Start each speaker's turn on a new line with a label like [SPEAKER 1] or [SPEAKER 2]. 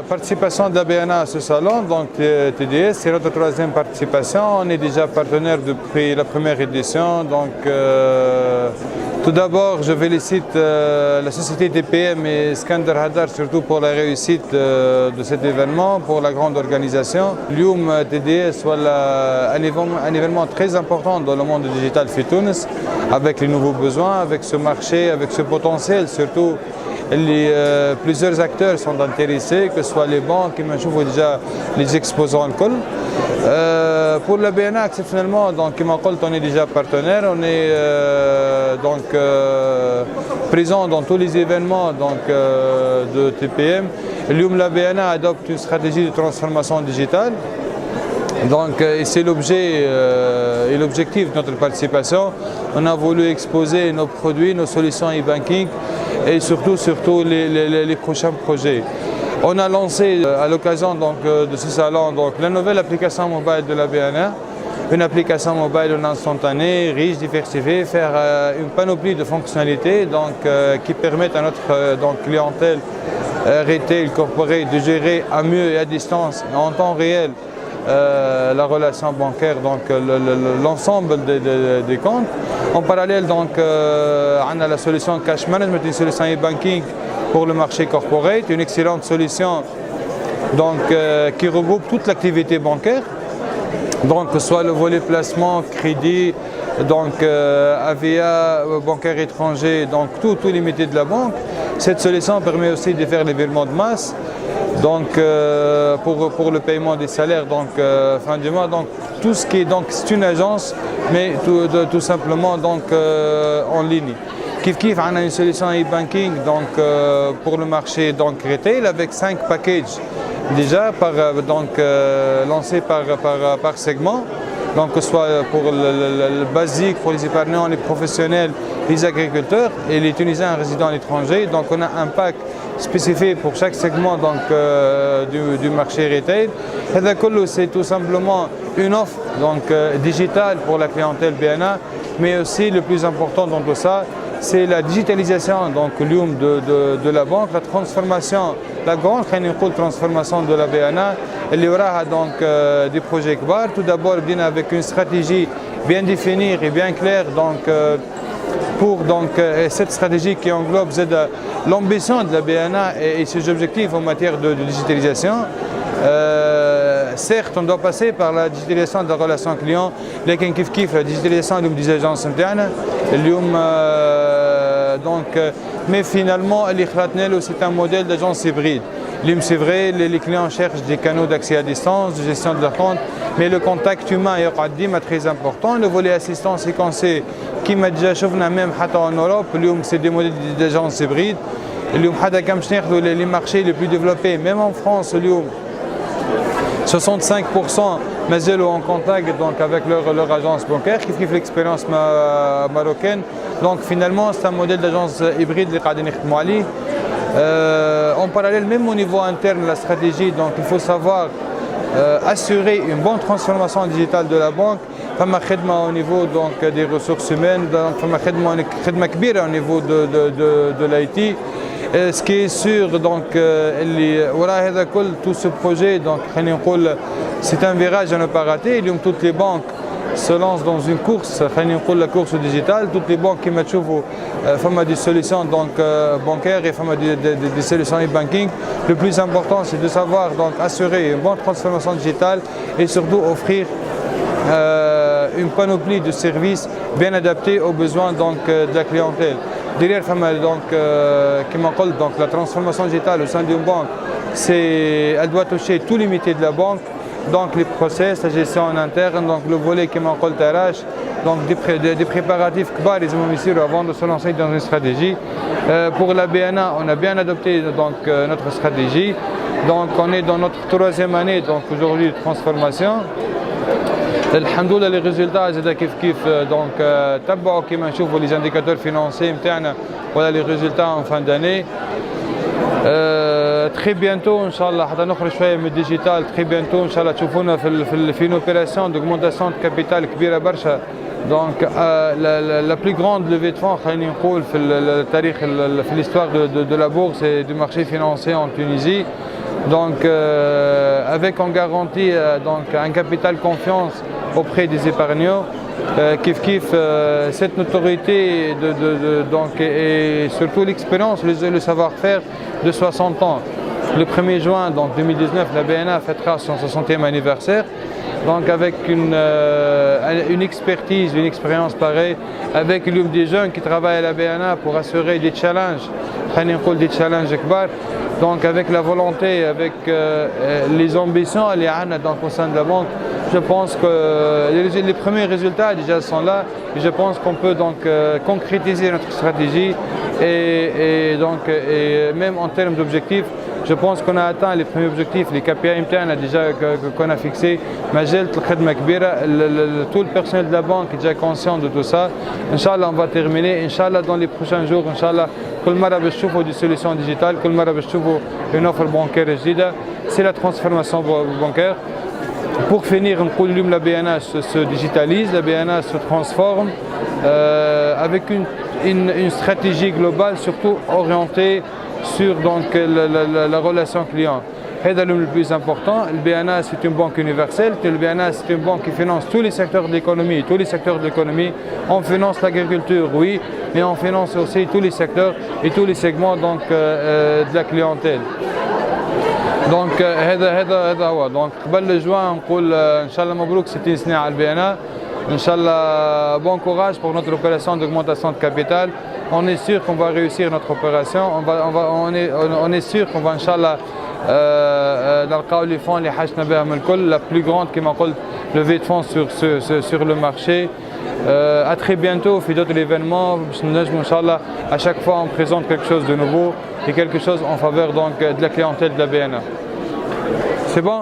[SPEAKER 1] participation de la BNA à ce salon, donc TDS, c'est notre troisième participation. On est déjà partenaire depuis la première édition. Donc, tout d'abord, je félicite la société TPM et Skander Hadar surtout pour la réussite de cet événement, pour la grande organisation. L'IOM TDS, voilà un événement très important dans le monde digital في تونس, avec les nouveaux besoins, avec ce marché, avec ce potentiel surtout. Plusieurs acteurs sont intéressés, que ce soit les banques, qui déjà les exposants en col. Pour la BNA, exceptionnellement, donc, on est déjà partenaire, on est présent dans tous les événements de TPM. La BNA adopte une stratégie de transformation digitale. Donc, c'est l'objet et l'objectif de notre participation. On a voulu exposer nos produits, nos solutions e-banking et surtout les prochains projets. On a lancé à l'occasion de ce salon la nouvelle application mobile de la BNA, une application mobile en instantané, riche, diversifiée, faire une panoplie de fonctionnalités qui permettent à notre clientèle retail corporate de gérer à mieux et à distance et en temps réel la relation bancaire, l'ensemble des comptes. En parallèle, on a la solution Cash Management, une solution e-banking pour le marché corporate, une excellente solution qui regroupe toute l'activité bancaire, que ce soit le volet placement, crédit, AVA, bancaire étranger, tous les métiers de la banque. Cette solution permet aussi de faire les virements de masse. Pour le paiement des salaires, fin du mois, tout ce qui est c'est une agence, mais tout simplement en ligne. On a une solution e-banking pour le marché retail avec 5 packages déjà lancés par segment. Que ce soit pour le basique, pour les épargnants, les professionnels, les agriculteurs et les Tunisiens résidant à l'étranger. On a un pack spécifique pour chaque segment du marché retail. C'est tout simplement une offre digitale pour la clientèle BNA, mais aussi le plus important dans tout ça, c'est la digitalisation de la banque, la transformation, la grande transformation de la BNA. Il y aura des projets kbar. Tout d'abord, bien avec une stratégie bien définie et bien claire. Pour cette stratégie qui englobe l'ambition de la BNA et ses objectifs en matière de digitalisation. Certes, on doit passer par la digitalisation de la relation client, la digitalisation des agences internes. Mais finalement, c'est un modèle d'agence hybride. C'est vrai, les clients cherchent des canaux d'accès à distance, de gestion de leur compte, mais le contact humain est très important. Le volet assistance et conseil, qui m'a déjà choisi même en Europe, c'est des modèles d'agence hybride. Les marchés les plus développés, même en France, 65% sont en contact avec leur agence bancaire, qui fait l'expérience marocaine. Finalement, c'est un modèle d'agence hybride. En parallèle, même au niveau interne, la stratégie, il faut savoir assurer une bonne transformation digitale de la banque. Au niveau des ressources humaines, au niveau de l'IT. Ce qui est sûr, tout ce projet, c'est un virage à ne pas rater. Toutes les banques se lancent dans une course, la course digitale. Toutes les banques qui mettent des solutions bancaires et des solutions e-banking. Le plus important, c'est de savoir assurer une bonne transformation digitale et surtout offrir une panoplie de services bien adaptés aux besoins de la clientèle. Derrière, la transformation digitale au sein d'une banque, elle doit toucher tous les métiers de la banque, les process, la gestion en interne, le volet qui m'encolle TRH, des préparatifs avant de se lancer dans une stratégie. Pour la BNA, on a bien adopté notre stratégie. On est dans notre troisième année aujourd'hui de transformation. Alhamdoulilah, les résultats les indicateurs financiers les résultats en fin d'année. Très bientôt, Inch'Allah, digital, très bientôt, Inch'Allah, fait une opération d'augmentation de capital la plus grande levée de fonds dans l'histoire de la bourse et du marché financier en Tunisie. Donc, avec en garantie donc, un capital confiance auprès des épargnants, cette notoriété donc, et surtout l'expérience, le savoir-faire de 60 ans. Le 1er juin donc, 2019, la BNA fêtera son 60e anniversaire. Donc avec une expertise, une expérience pareille, avec des jeunes qui travaillent à la BNA pour assurer des challenges, des challenges كبار. Donc avec la volonté, avec les ambitions donc, au sein de la banque, je pense que les premiers résultats déjà sont là et je pense qu'on peut donc concrétiser notre stratégie et même en termes d'objectifs, je pense qu'on a atteint les premiers objectifs, les KPI déjà qu'on a fixés. Tout le personnel de la banque est déjà conscient de tout ça. Inch'Allah, on va terminer. Inch'Allah, dans les prochains jours, Inch'Allah, كل مرة بتشوفوا des solutions digitales, كل مرة بتشوفوا une offre bancaire جديدة. C'est la transformation bancaire. Pour finir, la BNA se digitalise, la BNA se transforme avec une stratégie globale, surtout orientée sur donc, la relation client. C'est le plus important. Le BNA, c'est une banque universelle. Le BNA, c'est une banque qui finance tous les secteurs de l'économie. Tous les secteurs de l'économie. On finance l'agriculture, oui, mais on finance aussi tous les secteurs et tous les segments donc, de la clientèle. Donc, donc قبل juin, نقول إن شاء الله مبروك 60 سنة على البيانات. Inch'Allah, bon courage pour notre opération d'augmentation de capital. On est sûr qu'on va réussir notre opération. On est sûr qu'on va, Inch'Allah, نلقاو les fonds اللي حاجتنا بهم الكل, la plus grande كما قلت levée de fonds sur le marché. À très bientôt, fait d'autres événements. Inch'Allah, à chaque fois on présente quelque chose de nouveau et quelque chose en faveur donc, de la clientèle de la BNA. C'est bon?